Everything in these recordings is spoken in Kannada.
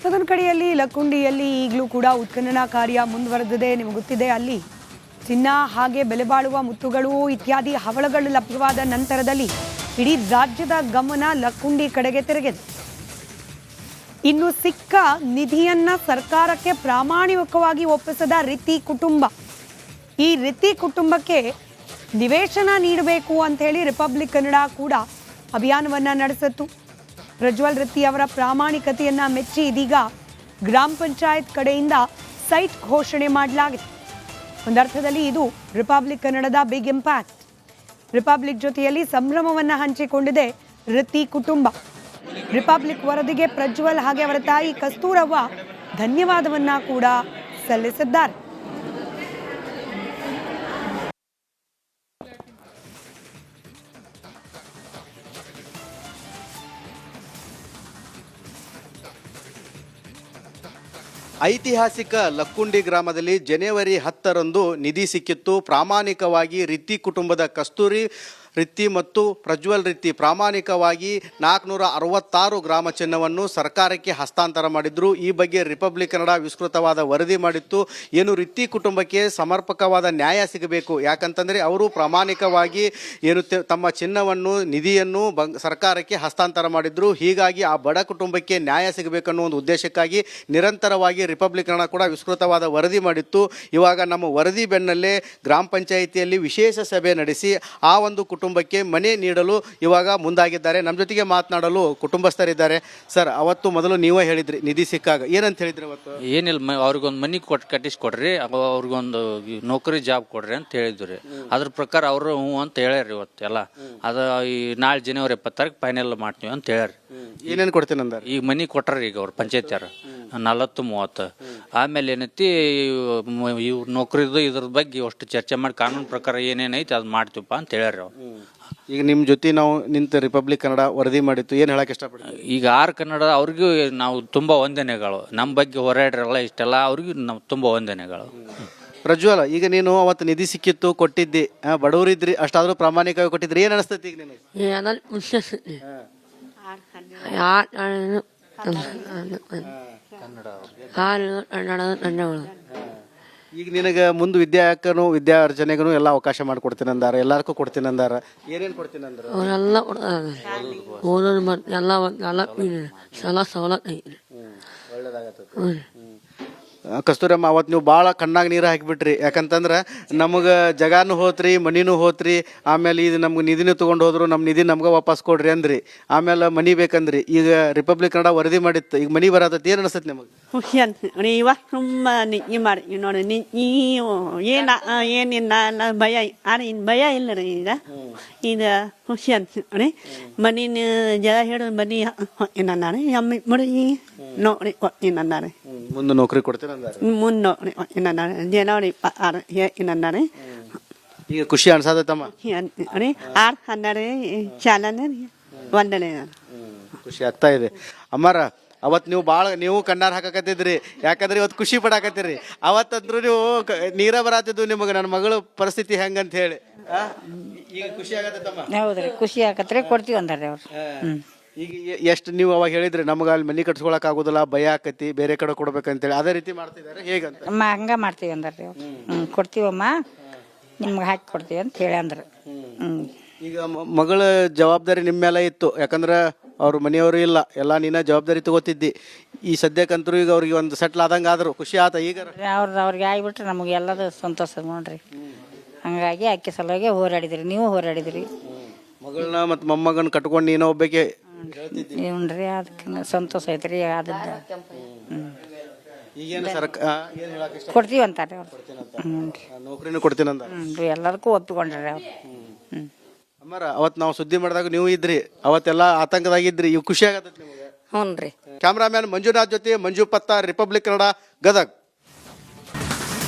ಮತ್ತೊಂದು ಕಡೆಯಲ್ಲಿ ಲಕ್ಕುಂಡಿಯಲ್ಲಿ ಈಗಲೂ ಕೂಡ ಉತ್ಖನನ ಕಾರ್ಯ ಮುಂದುವರೆದಿದೆ. ನಿಮಗೆ ಗೊತ್ತಿದೆ, ಅಲ್ಲಿ ಚಿನ್ನ ಹಾಗೆ ಬೆಲೆ ಬಾಳುವ ಮುತ್ತುಗಳು ಇತ್ಯಾದಿ ಹವಳಗಳು ಲಭ್ಯವಾದ ನಂತರದಲ್ಲಿ ಇಡೀ ರಾಜ್ಯದ ಗಮನ ಲಕ್ಕುಂಡಿ ಕಡೆಗೆ ತಿರುಗಿದೆ. ಇನ್ನು ಸಿಕ್ಕ ನಿಧಿಯನ್ನ ಸರ್ಕಾರಕ್ಕೆ ಪ್ರಾಮಾಣಿಕವಾಗಿ ಒಪ್ಪಿಸದ ರಿತಿ ಕುಟುಂಬ, ಈ ರಿತಿ ಕುಟುಂಬಕ್ಕೆ ನಿವೇಶನ ನೀಡಬೇಕು ಅಂತ ಹೇಳಿ ರಿಪಬ್ಲಿಕ್ ಕನ್ನಡ ಕೂಡ ಅಭಿಯಾನವನ್ನ ನಡೆಸಿತ್ತು. ಪ್ರಜ್ವಲ್ ರಿತಿ ಅವರ ಪ್ರಾಮಾಣಿಕತೆಯನ್ನ ಮೆಚ್ಚಿ ಇದೀಗ ಗ್ರಾಮ ಪಂಚಾಯತ್ ಕಡೆಯಿಂದ ಸೈಟ್ ಘೋಷಣೆ ಮಾಡಲಾಗಿದೆ. ಒಂದರ್ಥದಲ್ಲಿ ಇದು ರಿಪಬ್ಲಿಕ್ ಕನ್ನಡದ ಬಿಗ್ ಇಂಪ್ಯಾಕ್ಟ್. ರಿಪಬ್ಲಿಕ್ ಜೊತೆಯಲ್ಲಿ ಸಂಭ್ರಮವನ್ನ ಹಂಚಿಕೊಂಡಿದೆ ರಿತಿ ಕುಟುಂಬ. ರಿಪಬ್ಲಿಕ್ ವರದಿಗೆ ಪ್ರಜ್ವಲ್ ಹಾಗೆ ಅವರ ತಾಯಿ ಕಸ್ತೂರವ್ವ ಧನ್ಯವಾದವನ್ನ ಕೂಡ ಸಲ್ಲಿಸಿದ್ದಾರೆ. ಐತಿಹಾಸಿಕ ಲಕ್ಕುಂಡಿ ಗ್ರಾಮದಲ್ಲಿ ಜನವರಿ 10ರಂದು ನಿಧಿ ಸಿಕ್ಕಿತ್ತು. ಪ್ರಾಮಾಣಿಕವಾಗಿ ರಿತಿ ಕುಟುಂಬದ ಕಸ್ತೂರಿ ರಿತಿ ಮತ್ತು ಪ್ರಜ್ವಲ್ ರಿತಿ ಪ್ರಾಮಾಣಿಕವಾಗಿ 466 ಗ್ರಾಮ ಚಿನ್ನವನ್ನು ಸರ್ಕಾರಕ್ಕೆ ಹಸ್ತಾಂತರ ಮಾಡಿದ್ರು. ಈ ಬಗ್ಗೆ ರಿಪಬ್ಲಿಕ್ ಕನ್ನಡ ವಿಸ್ತೃತವಾದ ವರದಿ ಮಾಡಿತ್ತು. ಏನು ರಿತಿ ಕುಟುಂಬಕ್ಕೆ ಸಮರ್ಪಕವಾದ ನ್ಯಾಯ ಸಿಗಬೇಕು, ಯಾಕಂತಂದರೆ ಅವರು ಪ್ರಾಮಾಣಿಕವಾಗಿ ಏನು ತಮ್ಮ ಚಿನ್ನವನ್ನು ನಿಧಿಯನ್ನು ಸರ್ಕಾರಕ್ಕೆ ಹಸ್ತಾಂತರ ಮಾಡಿದ್ರು. ಹೀಗಾಗಿ ಆ ಬಡ ಕುಟುಂಬಕ್ಕೆ ನ್ಯಾಯ ಸಿಗಬೇಕನ್ನೋ ಒಂದು ಉದ್ದೇಶಕ್ಕಾಗಿ ನಿರಂತರವಾಗಿ ರಿಪಬ್ಲಿಕ್ ಕನ್ನಡ ಕೂಡ ವಿಸ್ತೃತವಾದ ವರದಿ ಮಾಡಿತ್ತು. ಇವಾಗ ನಮ್ಮ ವರದಿ ಬೆನ್ನಲ್ಲೇ ಗ್ರಾಮ ಪಂಚಾಯಿತಿಯಲ್ಲಿ ವಿಶೇಷ ಸಭೆ ನಡೆಸಿ ಆ ಒಂದು ಕುಟುಂಬಕ್ಕೆ ಮನೆ ನೀಡಲು ಇವಾಗ ಮುಂದಾಗಿದ್ದಾರೆ. ನಮ್ಮ ಜೊತೆಗೆ ಮಾತನಾಡಲು ಕುಟುಂಬಸ್ಥರಿದ್ದಾರೆ. ಸರ್, ಅವತ್ತು ಮೊದಲು ನೀವೇ ಹೇಳಿದ್ರಿ ನಿಧಿ ಸಿಕ್ಕಾಗ ಏನಂತ ಹೇಳಿದ್ರಿ? ಅವತ್ತು ಏನಿಲ್ಲ, ಅವ್ರಿಗೊಂದು ಮನೆ ಕಟ್ಟಿಸ್ಕೊಡ್ರಿ, ಅವ್ರಿಗೊಂದು ನೌಕರಿ ಜಾಬ್ ಕೊಡ್ರಿ ಅಂತ ಹೇಳಿದ್ರಿ. ಅದ್ರ ಪ್ರಕಾರ ಅವರು ಹ್ಞೂ ಅಂತ ಹೇಳ್ಯಾರ. ಇವತ್ತು ಎಲ್ಲ ಅದು ಈ ನಾಳೆ ಜನವರಿ 20 ಫೈನಲ್ ಮಾಡ್ತೀವಿ ಅಂತ ಹೇಳ್ಯಾರ. ಏನೇನು ಕೊಡ್ತೀನಿ ಅಂದಾರ? ಈಗ ಮನೆ ಕೊಟ್ಟಾರ ಈಗ ಅವ್ರು ಪಂಚಾಯತ್ಯಾರ 40-30. ಆಮೇಲೆ ಏನೈತಿ ಇವ್ರ ನೌಕರಿದು ಇದ್ರ ಬಗ್ಗೆ ಅಷ್ಟು ಚರ್ಚೆ ಮಾಡಿ ಕಾನೂನು ಪ್ರಕಾರ ಏನೇನೈತಿ ಅದು ಮಾಡ್ತೀವಪ್ಪ ಅಂತ ಹೇಳ್ಯಾರ ಅವ್ರು. ಈಗ ನಿಮ್ಮ ಜೊತೆ ನಾವು ನಿಂತು ರಿಪಬ್ಲಿಕ್ ಕನ್ನಡ ವರದಿ ಮಾಡಿತ್ತು, ಏನು ಹೇಳಕ್ಕೆ ಇಷ್ಟಪಡ್ತೀವಿ? ಈಗ ಕನ್ನಡ ಅವ್ರಿಗೂ ನಾವು ತುಂಬ ವಂದನೆಗಳು. ನಮ್ಮ ಬಗ್ಗೆ ಹೋರಾಡ್ರಲ್ಲ ಇಷ್ಟೆಲ್ಲ ಅವ್ರಿಗೂ ನಾವು ತುಂಬ ವಂದನೆಗಳು. ಪ್ರಜ್ವಲ, ಈಗ ನೀನು ಅವತ್ತು ನಿಧಿ ಸಿಕ್ಕಿತ್ತು, ಕೊಟ್ಟಿದ್ದಿ, ಬಡವರಿದ್ರಿ, ಅಷ್ಟಾದ್ರೂ ಪ್ರಾಮಾಣಿಕವಾಗಿ ಕೊಟ್ಟಿದ್ರಿ, ಏನು ಅನಿಸ್ತೈತಿ ಈಗ ನಿನಗೆ? ಈಗ ನಿನಗೆ ಮುಂದೆ ವಿದ್ಯಾರ್ಜನೆಗೂ ಎಲ್ಲ ಅವಕಾಶ ಮಾಡಿಕೊಡ್ತೀನಿ ಅಂದಾರ, ಎಲ್ಲಾರ್ಗೂ ಕೊಡ್ತೀನಿ ಅಂದಾರ. ಏನೇನು ಕೊಡ್ತೀನಿ ಅಂದ್ರೆ ಒಳ್ಳೇದಾಗತ್ತೆ. ಕಸ್ತೂರಮ್ಮ, ಅವತ್ತು ನೀವು ಭಾಳ ಕಣ್ಣಾಗ ನೀರು ಹಾಕಿಬಿಟ್ರಿ. ಯಾಕಂತಂದ್ರೆ ನಮಗೆ ಜಗಾನು ಹೋತ್ರಿ, ಮನಿನೂ ಹೋತ್ರಿ, ಆಮೇಲೆ ಇದು ನಮ್ಗೆ ನಿಧಿನೂ ತೊಗೊಂಡು ಹೋದ್ರು, ನಮ್ಮ ನಿಧಿ ನಮ್ಗೆ ವಾಪಸ್ ಕೊಡ್ರಿ ಅಂದ್ರಿ. ಆಮೇಲೆ ಮನಿ ಬೇಕಂದ್ರಿ. ಈಗ ರಿಪಬ್ಲಿಕ್ ಕನ್ನಡ ವರದಿ ಮಾಡಿತ್ತು, ಈಗ ಮನಿ ಬರತೈತಿ, ಏನು ಅನಿಸ್ತೈತಿ ನಿಮಗೆ? ಖುಷಿ ಅಂತ ಇವತ್ತು ತುಂಬ ನಿಜ್ಞೆ ಮಾಡಿ ನೋಡಿ. ಏನಿಲ್ಲ ಭಯ, ಆದರೆ ಇನ್ನು ಭಯ ಇಲ್ಲ ರೀ. ಈಗ ಖುಷಿ ಅಂತ ನೋಡಿ. ಮನಿನ ಜಗ ಹಿಡಿದು ಮನಿ ಏನಂದಾರೆ, ಅಮ್ಮ ಮುಡಿ ನೋಡಿ ಏನಂದಾರೆ, ಮುಂದೆ ನೌಕರಿ ಕೊಡ್ತೀನಿ ಅಂದಾರೆ, ಮುಂದೆ ನೋಡಿ ಏನಂದಾರೆ, ಜನವರಿ 26 ಏನಂದಾರೆ. ಈಗ ಖುಷಿ ಅನ್ಸತೈತಮ್ಮ? ನೋಡಿ 6-12 ಚಾಲನೆ ವಂದನೆ. ಖುಷಿ ಆಗ್ತಾ ಇದೆ. ಅಮ್ಮಾರ, ಅವತ್ತು ನೀವು ಕಣ್ಣಾರ ಹಾಕಕತ್ತಿದ್ರಿ, ಯಾಕಂದ್ರೆ ಇವತ್ತು ಖುಷಿ ಪಡಾಕತ್ತೀರಿ. ಅವತ್ತಂದ್ರು ನೀವು ನೀರ ಬರತ್ತಿದ್ದು ನಿಮಗೆ ನನ್ನ ಮಗಳ ಪರಿಸ್ಥಿತಿ ಹೆಂಗಂತ ಹೇಳಿ. ಈಗ ಖುಷಿ ಆಗತ್ತಮ್ಮ? ಹೌದ್ರಿ, ಖುಷಿ ಆಗತ್ರಿ, ಕೊಡ್ತೀವಿ ಅಂದಾರೆ ಅವ್ರು. ಈಗ ಎಷ್ಟು ನೀವು ಅವಾಗ ಹೇಳಿದ್ರಿ ನಮಗೆ ಅಲ್ಲಿ ಮನೆ ಕಟ್ಸ್ಕೊಳಕ್ ಆಗೋದಿಲ್ಲ, ಭಯ ಆಕತಿ, ಬೇರೆ ಕಡೆ ಕೊಡ್ಬೇಕಂತೇಳಿ, ಅದೇ ರೀತಿ ಮಾಡ್ತಿದ್ದಾರೆ ಹೇಗಂತ? ಹಂಗ ಮಾಡ್ತೀವಿ ಅಂದಾರ್ರಿ ಅವ್ರು. ಕೊಡ್ತೀವಮ್ಮ, ನಿಮ್ಗೆ ಹಾಕಿ ಕೊಡ್ತೀವಿ ಅಂತ ಹೇಳಿ ಅಂದ್ರು. ಈಗ ಮಗಳ ಜವಾಬ್ದಾರಿ ನಿಮ್ಮ ಮೇಲೆ ಇತ್ತು, ಯಾಕಂದ್ರೆ ಅವ್ರ ಮನೆಯವರು ಇಲ್ಲ, ಎಲ್ಲ ನೀನ ಜವಾಬ್ದಾರಿ ತಗೋತಿದ್ದಿ. ಈ ಸದ್ಯಕ್ಕಂತರೂ ಈಗ ಅವ್ರಿಗೆ ಒಂದು ಸೆಟ್ಲ್ ಆದಂಗೆ ಆದ್ರು, ಖುಷಿ ಆತ? ಈಗ ಅವ್ರಿಗೆ ಆಗಿಬಿಟ್ರೆ ನಮಗೆ ಎಲ್ಲದು ಸಂತೋಷ ನೋಡ್ರಿ. ಹಂಗಾಗಿ ಅಕ್ಕಿ ಸಲುವಾಗಿ ಹೋರಾಡಿದ್ರಿ, ನೀವು ಹೋರಾಡಿದ್ರಿ. ಮಗಳನ್ನ ಮತ್ತು ಮೊಮ್ಮಗನ ಕಟ್ಕೊಂಡು ನೀನೋ ಒಬ್ಬಕ್ಕೆ ಹ್ಞೂನ್ರಿ, ಅದಕ್ಕೆ ಸಂತೋಷ ಐತ್ರಿ. ಆದದ್ದ ಕೊಡ್ತೀವಿ ಅಂತಾರೆ ಅವ್ರು. ನೌಕರಿನೂ ಕೊಡ್ತೀನಂದ. ಹ್ಞೂ, ಎಲ್ಲದಕ್ಕೂ ಒಪ್ಪಿಕೊಂಡ್ರಿ ಅವ್ರು. ಅಮ್ಮಾರ, ಅವತ್ತು ನಾವು ಸುದ್ದಿ ಮಾಡಿದಾಗ ನೀವು ಇದ್ರಿ, ಅವತ್ತೆಲ್ಲ ಆತಂಕದಾಗಿದ್ರಿ. ಇವು ಖುಷಿ ಆಗತ್ತೆ ನಿಮಗೆ? ಹ್ಞೂ ರೀ. ಕ್ಯಾಮ್ರಾಮ್ಯಾನ್ ಮಂಜುನಾಥ್ ಜೊತೆ ಮಂಜು ಪತ್ತಾರ್, ರಿಪಬ್ಲಿಕ್ ಕನ್ನಡ, ಗದಗ್.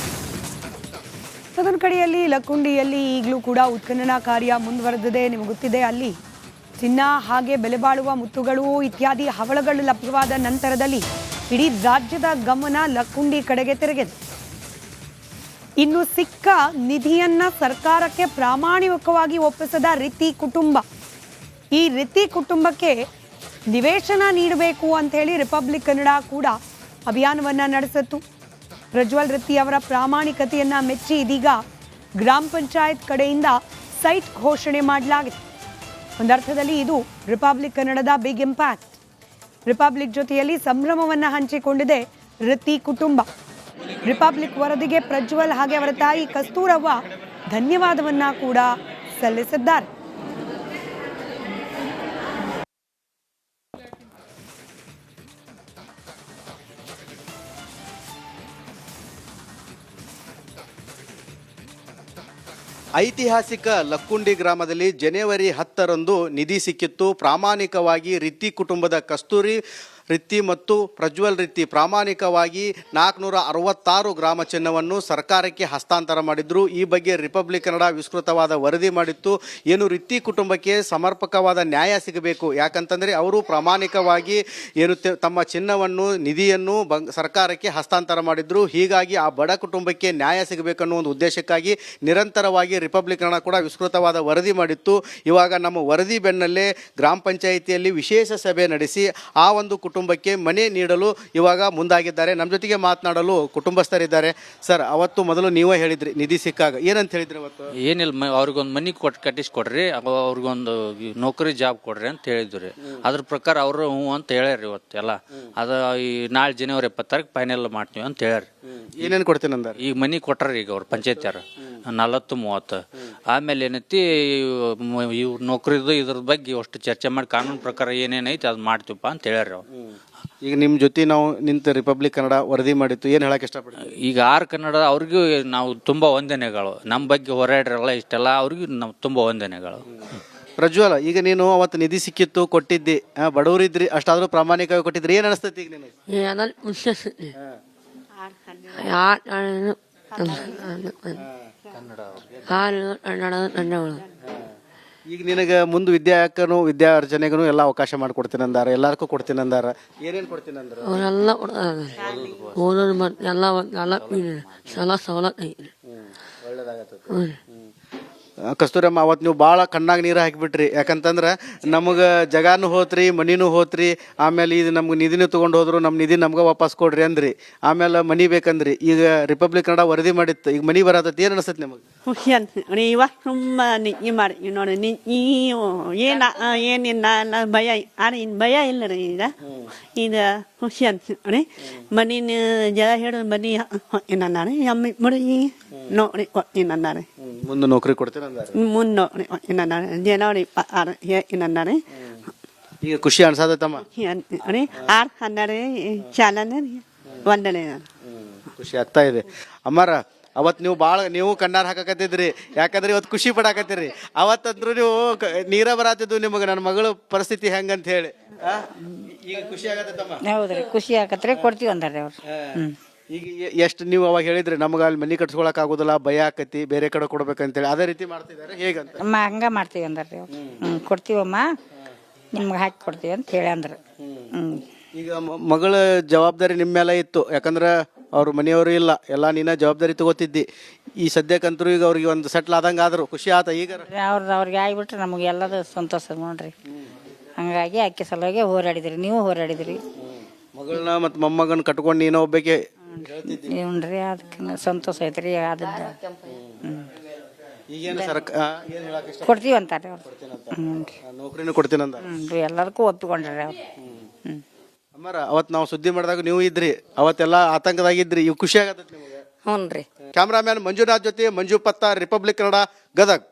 ಮತ್ತೊಂದು ಕಡೆಯಲ್ಲಿ ಲಕ್ಕುಂಡಿಯಲ್ಲಿ ಈಗಲೂ ಕೂಡ ಉತ್ಖನನ ಕಾರ್ಯ ಮುಂದುವರೆದಿದೆ. ನಿಮಗೆ ಗೊತ್ತಿದೆ, ಅಲ್ಲಿ ಚಿನ್ನ ಹಾಗೆ ಬೆಲೆ ಬಾಳುವ ಮುತ್ತುಗಳು ಇತ್ಯಾದಿ ಹವಳಗಳು ಲಭ್ಯವಾದ ನಂತರದಲ್ಲಿ ಇಡೀ ರಾಜ್ಯದ ಗಮನ ಲಕ್ಕುಂಡಿ ಕಡೆಗೆ ತಿರುಗಿದೆ. ಇನ್ನು ಸಿಕ್ಕ ನಿಧಿಯನ್ನ ಸರ್ಕಾರಕ್ಕೆ ಪ್ರಾಮಾಣಿಕವಾಗಿ ಒಪ್ಪಿಸದ ರಿತಿ ಕುಟುಂಬ, ಈ ರಿತಿ ಕುಟುಂಬಕ್ಕೆ ನಿವೇಶನ ನೀಡಬೇಕು ಅಂತ ಹೇಳಿ ರಿಪಬ್ಲಿಕ್ ಕನ್ನಡ ಕೂಡ ಅಭಿಯಾನವನ್ನ ನಡೆಸಿತ್ತು. ಪ್ರಜ್ವಲ್ ರೆತ್ತಿ ಅವರ ಪ್ರಾಮಾಣಿಕತೆಯನ್ನ ಮೆಚ್ಚಿ ಇದೀಗ ಗ್ರಾಮ ಪಂಚಾಯತ್ ಕಡೆಯಿಂದ ಸೈಟ್ ಘೋಷಣೆ ಮಾಡಲಾಗಿದೆ. ಒಂದರ್ಥದಲ್ಲಿ ಇದು ರಿಪಬ್ಲಿಕ್ ಕನ್ನಡದ ಬಿಗ್ ಇಂಪ್ಯಾಕ್ಟ್. ರಿಪಬ್ಲಿಕ್ ಜೊತೆಯಲ್ಲಿ ಸಂಭ್ರಮವನ್ನ ಹಂಚಿಕೊಂಡಿದೆ ರೆತ್ತಿ ಕುಟುಂಬ. ರಿಪಬ್ಲಿಕ್ ವರದಿಗೆ ಪ್ರಜ್ವಲ್ ಹಾಗೆ ಅವರ ತಾಯಿ ಕಸ್ತೂರವ್ವ ಧನ್ಯವಾದವನ್ನ ಕೂಡ ಸಲ್ಲಿಸಿದ್ದಾರೆ. ಐತಿಹಾಸಿಕ ಲಕ್ಕುಂಡಿ ಗ್ರಾಮದಲ್ಲಿ ಜನವರಿ 10ರಂದು ನಿಧಿ ಸಿಕ್ಕಿತ್ತು. ಪ್ರಾಮಾಣಿಕವಾಗಿ ರಿತ್ತಿ ಕುಟುಂಬದ ಕಸ್ತೂರಿ ರಿತ್ತಿ ಮತ್ತು ಪ್ರಜ್ವಲ್ ರಿತ್ತಿ ಪ್ರಾಮಾಣಿಕವಾಗಿ 466 ಗ್ರಾಮ ಚಿನ್ನವನ್ನು ಸರ್ಕಾರಕ್ಕೆ ಹಸ್ತಾಂತರ ಮಾಡಿದ್ರು. ಈ ಬಗ್ಗೆ ರಿಪಬ್ಲಿಕ್ ಕನ್ನಡ ವಿಸ್ತೃತವಾದ ವರದಿ ಮಾಡಿತ್ತು. ಏನು ರಿತ್ತಿ ಕುಟುಂಬಕ್ಕೆ ಸಮರ್ಪಕವಾದ ನ್ಯಾಯ ಸಿಗಬೇಕು, ಯಾಕಂತಂದರೆ ಅವರು ಪ್ರಾಮಾಣಿಕವಾಗಿ ಏನು ತಮ್ಮ ಚಿನ್ನವನ್ನು ನಿಧಿಯನ್ನು ಸರ್ಕಾರಕ್ಕೆ ಹಸ್ತಾಂತರ ಮಾಡಿದ್ರು. ಹೀಗಾಗಿ ಆ ಬಡ ಕುಟುಂಬಕ್ಕೆ ನ್ಯಾಯ ಸಿಗಬೇಕನ್ನೋ ಒಂದು ಉದ್ದೇಶಕ್ಕಾಗಿ ನಿರಂತರವಾಗಿ ರಿಪಬ್ಲಿಕ್ ಕನ್ನಡ ಕೂಡ ವಿಸ್ತೃತವಾದ ವರದಿ ಮಾಡಿತ್ತು. ಇವಾಗ ನಮ್ಮ ವರದಿ ಬೆನ್ನಲ್ಲೇ ಗ್ರಾಮ ಪಂಚಾಯಿತಿಯಲ್ಲಿ ವಿಶೇಷ ಸಭೆ ನಡೆಸಿ ಆ ಒಂದು ಕುಟುಂಬಕ್ಕೆ ಮನೆ ನೀಡಲು ಇವಾಗ ಮುಂದಾಗಿದ್ದಾರೆ. ನಮ್ಮ ಜೊತೆಗೆ ಮಾತನಾಡಲು ಕುಟುಂಬಸ್ಥರಿದ್ದಾರೆ. ಸರ್, ಅವತ್ತು ಮೊದಲು ನೀವೇ ಹೇಳಿದ್ರಿ ನಿಧಿ ಸಿಕ್ಕಾಗ ಏನಂತ ಹೇಳಿದ್ರಿ ಅವತ್ತು? ಏನಿಲ್ಲ, ಅವ್ರಿಗೊಂದು ಮನೆ ಕಟ್ಟಿಸ್ಕೊಡ್ರಿ, ಅವ್ರಿಗೊಂದು ನೌಕರಿ ಜಾಬ್ ಕೊಡ್ರಿ ಅಂತ ಹೇಳಿದ್ರಿ. ಅದ್ರ ಪ್ರಕಾರ ಅವರು ಹ್ಞೂ ಅಂತ ಹೇಳ್ಯಾರ. ಇವತ್ತೆಲ್ಲ ಅದು ಈ ನಾಳೆ ಜನವರಿ 20 ಫೈನಲ್ ಮಾಡ್ತೀವಿ ಅಂತ ಹೇಳ್ಯಾರ. ಏನೇನು ಕೊಡ್ತೀನಿ ಅಂದಾರ? ಈಗ ಮನೆ ಕೊಟ್ಟಾರ ಈಗ ಅವ್ರು ಪಂಚಾಯತ್ಯಾರ 40-30. ಆಮೇಲೆ ಏನೈತಿ ಇವ್ರ ನೌಕರಿದು ಇದ್ರ ಬಗ್ಗೆ ಅಷ್ಟು ಚರ್ಚೆ ಮಾಡಿ ಕಾನೂನು ಪ್ರಕಾರ ಏನೇನೈತಿ ಅದು ಮಾಡ್ತೀವಪ್ಪ ಅಂತ ಹೇಳ್ಯಾರ ಅವ್ರು. ಈಗ ನಿಮ್ಮ ಜೊತೆ ನಾವು ನಿಂತು ರಿಪಬ್ಲಿಕ್ ಕನ್ನಡ ವರದಿ ಮಾಡಿತ್ತು, ಏನು ಹೇಳಕ್ಕೆ ಇಷ್ಟಪಡ್ತೀವಿ? ಈಗ ಕನ್ನಡ ಅವ್ರಿಗೂ ನಾವು ತುಂಬ ವಂದನೆಗಳು. ನಮ್ಮ ಬಗ್ಗೆ ಹೋರಾಡ್ರಲ್ಲ ಇಷ್ಟೆಲ್ಲ ಅವ್ರಿಗೂ ನಾವು ತುಂಬ ವಂದನೆಗಳು. ಪ್ರಜ್ವಲ, ಈಗ ನೀನು ಅವತ್ತು ನಿಧಿ ಸಿಕ್ಕಿತ್ತು, ಕೊಟ್ಟಿದ್ದಿ, ಬಡವರಿದ್ರಿ, ಅಷ್ಟಾದ್ರೂ ಪ್ರಾಮಾಣಿಕವಾಗಿ ಕೊಟ್ಟಿದ್ರಿ, ಏನು ಅನಿಸ್ತೈತಿ ಈಗ ನಿನಗೆ? ಈಗ ನಿನಗೆ ಮುಂದೆ ವಿದ್ಯಾರ್ಜನೆಗೂ ಎಲ್ಲ ಅವಕಾಶ ಮಾಡಿಕೊಡ್ತೀನಿ ಅಂದಾರ, ಎಲ್ಲಾರ್ಗೂ ಕೊಡ್ತೀನಿ ಅಂದಾರ. ಏನೇನು ಕೊಡ್ತೀನಿ ಅಂದ್ರೆ ಅವರೆಲ್ಲ ಓದೋದು ಮತ್ತು ಎಲ್ಲ ಸವಲತ್ತು ಐತಿ. ಕಸ್ತೂರಮ್ಮ, ಅವತ್ತು ನೀವು ಭಾಳ ಕಣ್ಣಾಗ ನೀರು ಹಾಕಿಬಿಟ್ರಿ. ಯಾಕಂತಂದ್ರೆ ನಮಗೆ ಜಗಾನು ಹೋತ್ರಿ, ಮನಿನೂ ಹೋತ್ರಿ, ಆಮೇಲೆ ಇದು ನಮ್ಗೆ ನಿಧಿನೂ ತೊಗೊಂಡು ಹೋದ್ರು, ನಮ್ಮ ನಿಧಿ ನಮ್ಗೆ ವಾಪಸ್ ಕೊಡ್ರಿ ಅಂದ್ರಿ. ಆಮೇಲೆ ಮನಿ ಬೇಕಂದ್ರಿ. ಈಗ ರಿಪಬ್ಲಿಕ್ ಕನ್ನಡ ವರದಿ ಮಾಡಿತ್ತು, ಈಗ ಮನಿ ಬರತೈತಿ, ಏನು ಅನಿಸ್ತೈತಿ ನಿಮಗೆ? ಖುಷಿ ಅಂತ ಇವಾಗ ತುಂಬ ನಿಜ್ಞೆ ಮಾಡಿ ನೋಡಿ. ಏನಿಲ್ಲ ಭಯ, ಆದರೆ ಇನ್ನು ಭಯ ಇಲ್ಲ ರೀ. ಈಗ ಖುಷಿ ಅಂತ ನೋಡಿ. ಮನಿನ ಜನ ಹೇಳೋದು ಮನಿ ಏನಂದಾರೆ, ಮುಡಿ ನೋಡಿ ಏನಂದಾರೆ, ಮುಂದೆ ನೌಕರಿ ಕೊಡ್ತೀನಿ ಅಂದಾರೆ. ಮುಂದೆ ನೋಡಿ ಏನಂದಾರೆ, ಜನವರಿ 26 ಏನಂದಾರೆ. ಈಗ ಖುಷಿ ಅನ್ಸತೈತಮ್ಮ? ನೋಡಿ 6-12 ಚಾಲನೆ ವಂದನೆ. ಖುಷಿ ಆಗ್ತಾ ಇದೆ. ಅಮ್ಮಾರ, ಅವತ್ತು ನೀವು ಕಣ್ಣಾರ ಹಾಕಕತ್ತಿದ್ರಿ, ಯಾಕಂದ್ರೆ ಇವತ್ತು ಖುಷಿ ಪಡಾಕತ್ತೀರಿ. ಅವತ್ತಂದ್ರು ನೀವು ನೀರ ಬರತ್ತಿದ್ದು ನಿಮಗೆ ನನ್ನ ಮಗಳ ಪರಿಸ್ಥಿತಿ ಹೆಂಗಂತ ಹೇಳಿ. ಈಗ ಖುಷಿ ಆಗತ್ತಮ್ಮ? ಹೌದ್ರಿ, ಖುಷಿ ಆಗತ್ರಿ, ಕೊಡ್ತೀವಿ ಅಂದಾರ್ರಿ ಅವ್ರು. ಈಗ ಎಷ್ಟು ನೀವು ಅವಾಗ ಹೇಳಿದ್ರಿ ನಮಗೆ ಅಲ್ಲಿ ಮನೆ ಕಟ್ಸ್ಕೊಳಕ್ ಆಗೋದಿಲ್ಲ, ಭಯ ಆಕತಿ, ಬೇರೆ ಕಡೆ ಕೊಡ್ಬೇಕಂತೇಳಿ, ಅದೇ ರೀತಿ ಮಾಡ್ತಿದ್ದಾರೆ ಹೇಗಂತ? ಹಂಗ ಮಾಡ್ತೀವಿ ಅಂದಾರ್ರಿ ಅವ್ರು. ಕೊಡ್ತೀವಮ್ಮ, ನಿಮ್ಗೆ ಹಾಕಿ ಕೊಡ್ತೀವಿ ಅಂತ ಹೇಳಿ ಅಂದ್ರು. ಈಗ ಮಗಳ ಜವಾಬ್ದಾರಿ ನಿಮ್ಮ ಮೇಲೆ ಇತ್ತು, ಯಾಕಂದ್ರೆ ಅವ್ರ ಮನೆಯವರು ಇಲ್ಲ, ಎಲ್ಲ ನೀನ ಜವಾಬ್ದಾರಿ ತಗೋತಿದ್ದಿ. ಈ ಸದ್ಯಕ್ಕಂತರೂ ಈಗ ಅವ್ರಿಗೆ ಒಂದು ಸೆಟ್ಲ್ ಆದಂಗೆ ಆದ್ರು, ಖುಷಿ ಆತ? ಈಗ ಅವ್ರಿಗೆ ಆಗಿಬಿಟ್ರೆ ನಮಗೆ ಎಲ್ಲದು ಸಂತೋಷ ನೋಡ್ರಿ. ಹಂಗಾಗಿ ಅಕ್ಕಿ ಸಲುವಾಗಿ ಹೋರಾಡಿದ್ರಿ, ನೀವು ಹೋರಾಡಿದ್ರಿ. ಮಗಳನ್ನ ಮತ್ತು ಮೊಮ್ಮಗನ ಕಟ್ಕೊಂಡು ನೀನೋ ಒಬ್ಬಕ್ಕೆ ಹ್ಞೂನ್ರಿ, ಅದಕ್ಕೆ ಸಂತೋಷ ಐತ್ರಿ. ಆದದ್ದು ಈಗೇನು ಕೊಡ್ತೀವಿ ಅಂತಾರೆ ಅವ್ರು. ನೌಕರಿನೂ ಕೊಡ್ತೀನಂದ ಎಲ್ಲದಕ್ಕೂ ಒಪ್ಪಿಕೊಂಡ್ರಿ ಅವ್ರು. ಅಮ್ಮಾರ, ಅವತ್ತು ನಾವು ಸುದ್ದಿ ಮಾಡಿದಾಗ ನೀವು ಇದ್ರಿ, ಅವತ್ತೆಲ್ಲ ಆತಂಕದಾಗಿದ್ರಿ. ಇವು ಖುಷಿ ಆಗತ್ತೆ ನಿಮಗೆ? ಹ್ಞೂ ರೀ. ಕ್ಯಾಮ್ರಾಮ್ಯಾನ್ ಮಂಜುನಾಥ್ ಜೊತೆ ಮಂಜು ಪತ್ತಾರ್, ರಿಪಬ್ಲಿಕ್ ಕನ್ನಡ, ಗದಗ್.